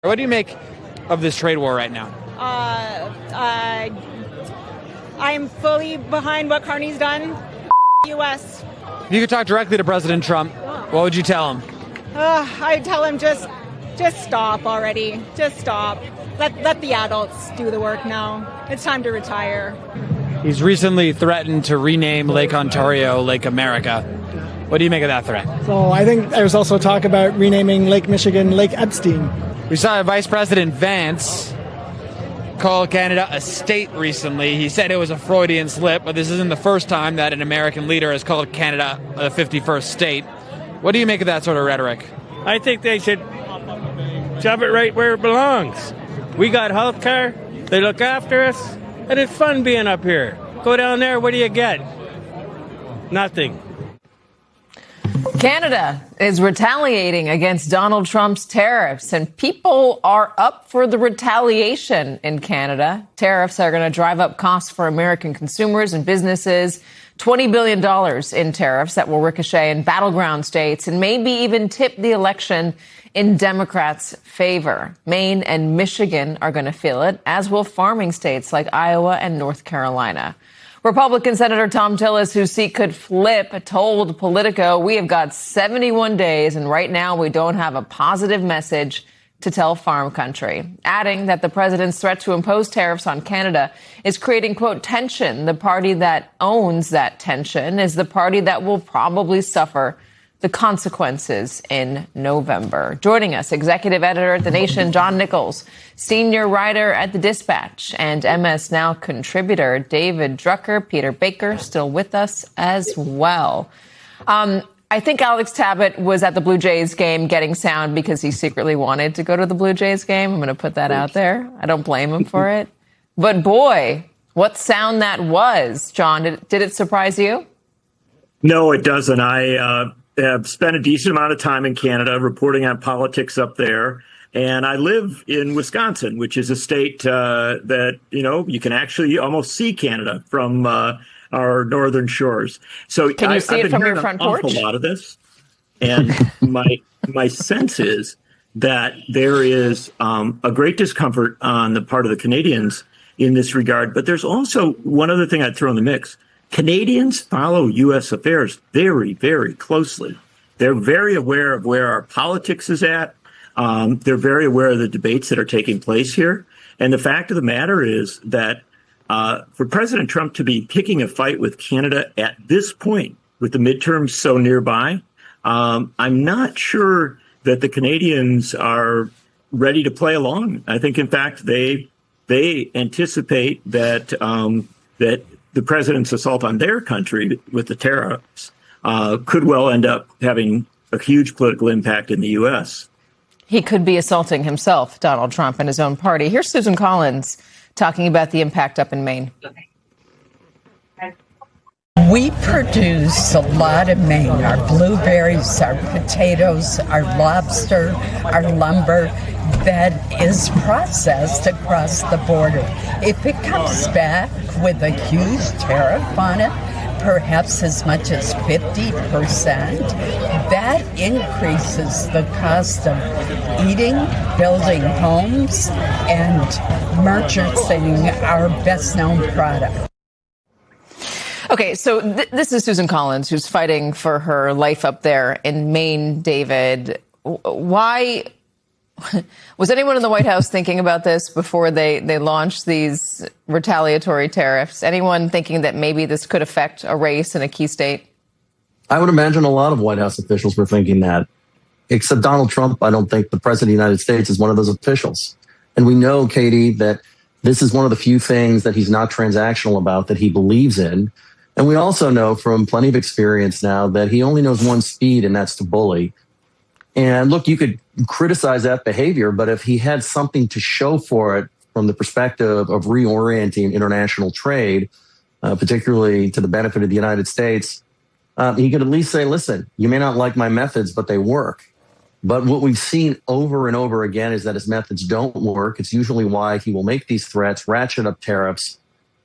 What do you make of this trade war right now? I'm fully behind what Carney's done. U.S. If you could talk directly to President Trump, what would you tell him? I'd tell him just stop already. Just stop. Let the adults do the work now. It's time to retire. He's recently threatened to rename Lake Ontario Lake America. What do you make of that threat? So I think there's also talk about renaming Lake Michigan Lake Epstein. We saw Vice President Vance call Canada a state recently. He said it was a Freudian slip, but this isn't the first time that an American leader has called Canada a 51st state. What do you make of that sort of rhetoric? I think they should shove it right where it belongs. We got health care, they look after us, and it's fun being up here. Go down there, what do you get? Nothing. Canada is retaliating against Donald Trump's tariffs, and people are up for the retaliation in Canada. Tariffs are going to drive up costs for American consumers and businesses. $20 billion in tariffs that will ricochet in battleground states and maybe even tip the election in Democrats' favor. Maine and Michigan are going to feel it, as will farming states like Iowa and North Carolina. Republican Senator Thom Tillis, whose seat could flip, told Politico, "We have got 71 days, and right now we don't have a positive message to tell farm country," adding that the president's threat to impose tariffs on Canada is creating, quote, tension. The party that owns that tension is the party that will probably suffer the consequences in November. Joining us, executive editor at The Nation, John Nichols, senior writer at The Dispatch, and MS Now contributor David Drucker. Peter Baker still with us as well. I think Alex Tabbitt was at the Blue Jays game getting sound because he secretly wanted to go to the Blue Jays game. I'm going to put that out there. I don't blame him for it. But boy, what sound that was, John. Did it surprise you? No, it doesn't. I have spent a decent amount of time in Canada reporting on politics up there. And I live in Wisconsin, which is a state that, you can actually almost see Canada from our northern shores. So can you see it from your front porch? I've been hearing an awful lot of this. And my sense is that there is a great discomfort on the part of the Canadians in this regard. But there's also one other thing I'd throw in the mix. Canadians follow U.S. affairs very, very closely. They're very aware of where our politics is at. They're very aware of the debates that are taking place here. And the fact of the matter is that for President Trump to be picking a fight with Canada at this point, with the midterms so nearby, I'm not sure that the Canadians are ready to play along. I think, in fact, they anticipate that that the president's assault on their country with the tariffs could well end up having a huge political impact in the U.S. He could be assaulting himself, Donald Trump, and his own party. Here's Susan Collins talking about the impact up in Maine. We produce a lot of Maine, our blueberries, our potatoes, our lobster, our lumber that is processed across the border. If it comes back with a huge tariff on it, perhaps as much as 50%, that increases the cost of eating, building homes, and merchandising our best-known product. Okay, so this is Susan Collins, who's fighting for her life up there in Maine, David. Why was anyone in the White House thinking about this before they launched these retaliatory tariffs? Anyone thinking that maybe this could affect a race in a key state? I would imagine a lot of White House officials were thinking that. Except Donald Trump, I don't think the president of the United States is one of those officials. And we know, Katie, that this is one of the few things that he's not transactional about, that he believes in. And we also know from plenty of experience now that he only knows one speed, and that's to bully. And look, you could criticize that behavior, but if he had something to show for it from the perspective of reorienting international trade, particularly to the benefit of the United States, he could at least say, listen, you may not like my methods, but they work. But what we've seen over and over again is that his methods don't work. It's usually why he will make these threats, ratchet up tariffs,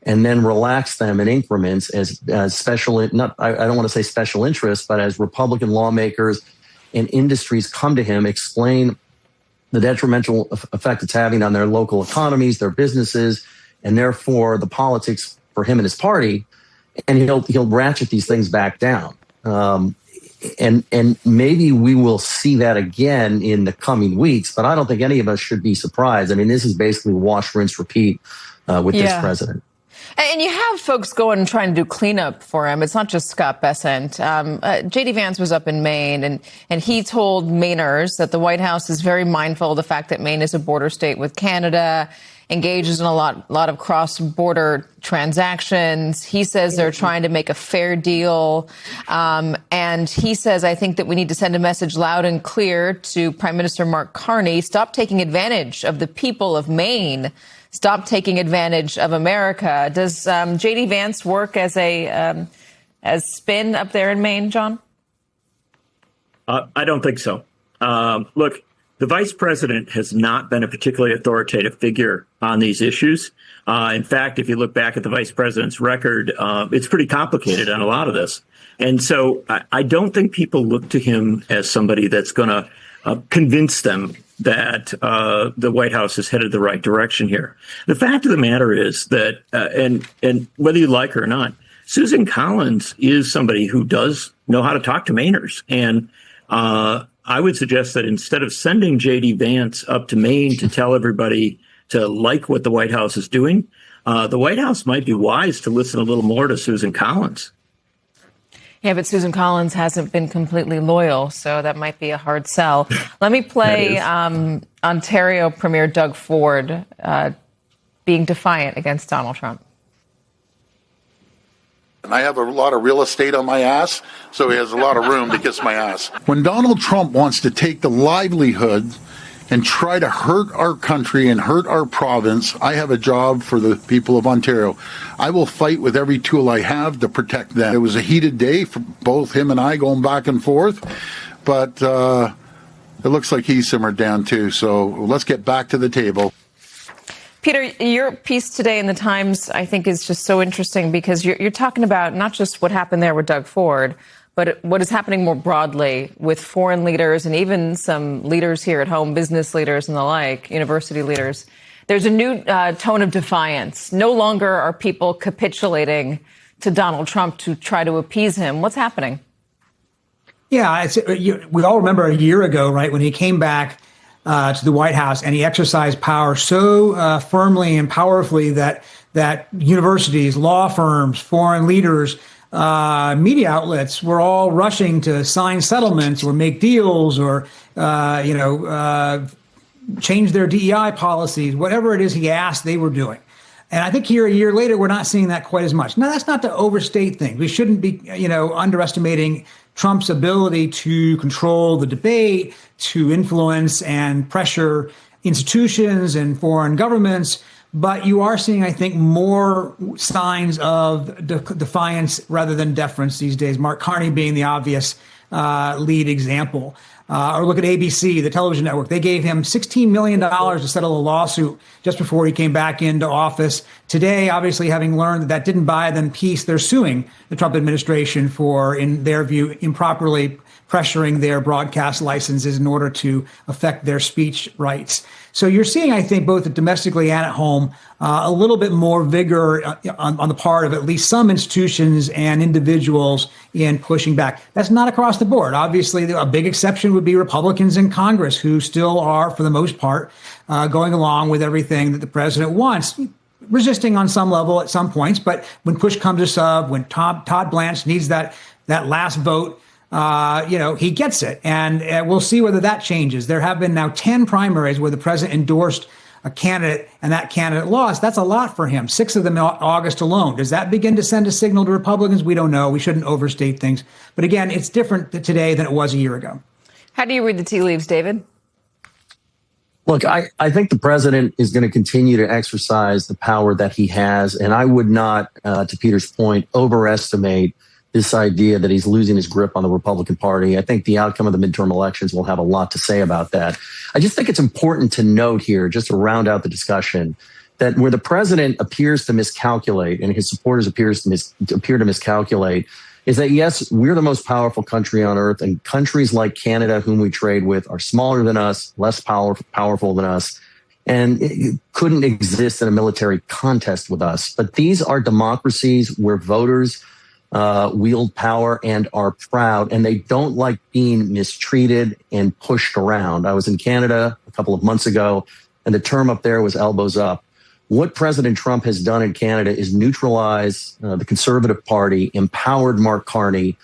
and then relax them in increments as special, I don't want to say special interests, but as Republican lawmakers and industries come to him, explain the detrimental effect it's having on their local economies, their businesses, and therefore the politics for him and his party. And he'll ratchet these things back down. And maybe we will see that again in the coming weeks, but I don't think any of us should be surprised. I mean, this is basically wash, rinse, repeat with this president. And you have folks going and trying to do cleanup for him. It's not just Scott Bessent. J.D. Vance was up in Maine, and he told Mainers that the White House is very mindful of the fact that Maine is a border state with Canada, engages in a lot of cross-border transactions. He says they're trying to make a fair deal. And he says, I think that we need to send a message loud and clear to Prime Minister Mark Carney. Stop taking advantage of the people of Maine. Stop taking advantage of America. Does J.D. Vance work as spin up there in Maine, John? I don't think so. Look, the vice president has not been a particularly authoritative figure on these issues. In fact, if you look back at the vice president's record, it's pretty complicated on a lot of this. And so I don't think people look to him as somebody that's going to convince them that the White House is headed the right direction here. The fact of the matter is that, and whether you like her or not, Susan Collins is somebody who does know how to talk to Mainers. And I would suggest that instead of sending J.D. Vance up to Maine to tell everybody to like what the White House is doing, the White House might be wise to listen a little more to Susan Collins. Yeah, but Susan Collins hasn't been completely loyal, so that might be a hard sell. Let me play Ontario Premier Doug Ford being defiant against Donald Trump. I have a lot of real estate on my ass, so he has a lot of room to kiss my ass. When Donald Trump wants to take the livelihood and try to hurt our country and hurt our province, I have a job for the people of Ontario. I will fight with every tool I have to protect them. It was a heated day for both him and I going back and forth, but it looks like he simmered down too. So let's get back to the table. Peter, your piece today in the Times, I think, is just so interesting because you're talking about not just what happened there with Doug Ford, but what is happening more broadly with foreign leaders and even some leaders here at home, business leaders and the like, university leaders. There's a new tone of defiance. No longer are people capitulating to Donald Trump to try to appease him. What's happening? Yeah, we all remember a year ago, right, when he came back to the White House and he exercised power so firmly and powerfully that universities, law firms, foreign leaders, media outlets were all rushing to sign settlements or make deals or, change their DEI policies, whatever it is he asked, they were doing. And I think here a year later, we're not seeing that quite as much. Now, that's not to overstate things. We shouldn't be, underestimating Trump's ability to control the debate, to influence and pressure institutions and foreign governments. But you are seeing, I think, more signs of defiance rather than deference these days. Mark Carney being the obvious lead example. Or look at ABC, the television network. They gave him $16 million to settle a lawsuit just before he came back into office. Today, obviously, having learned that didn't buy them peace, they're suing the Trump administration for, in their view, improperly pressuring their broadcast licenses in order to affect their speech rights. So you're seeing, I think, both domestically and at home, a little bit more vigor on the part of at least some institutions and individuals in pushing back. That's not across the board. Obviously, a big exception would be Republicans in Congress, who still are, for the most part, going along with everything that the president wants, resisting on some level at some points. But when push comes to shove, when Todd Blanche needs that last vote, he gets it. And we'll see whether that changes. There have been now 10 primaries where the president endorsed a candidate and that candidate lost. That's a lot for him. 6 of them in August alone. Does that begin to send a signal to Republicans? We don't know. We shouldn't overstate things. But again, it's different today than it was a year ago. How do you read the tea leaves, David? Look, I think the president is going to continue to exercise the power that he has. And I would not, to Peter's point, overestimate this idea that he's losing his grip on the Republican Party. I think the outcome of the midterm elections will have a lot to say about that. I just think it's important to note here, just to round out the discussion, that where the president appears to miscalculate and his supporters appear to miscalculate is that, yes, we're the most powerful country on earth, and countries like Canada, whom we trade with, are smaller than us, less powerful than us, and it couldn't exist in a military contest with us. But these are democracies where voters wield power and are proud, and they don't like being mistreated and pushed around. I was in Canada a couple of months ago, and the term up there was elbows up. What President Trump has done in Canada is neutralize the Conservative Party, empowered Mark Carney,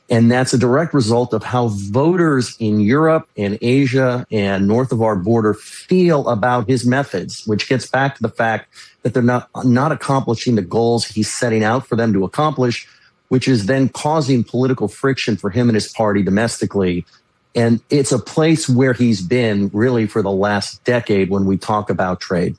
and that's a direct result of how voters in Europe and Asia and north of our border feel about his methods, which gets back to the fact that they're not accomplishing the goals he's setting out for them to accomplish, which is then causing political friction for him and his party domestically. And it's a place where he's been really for the last decade when we talk about trade.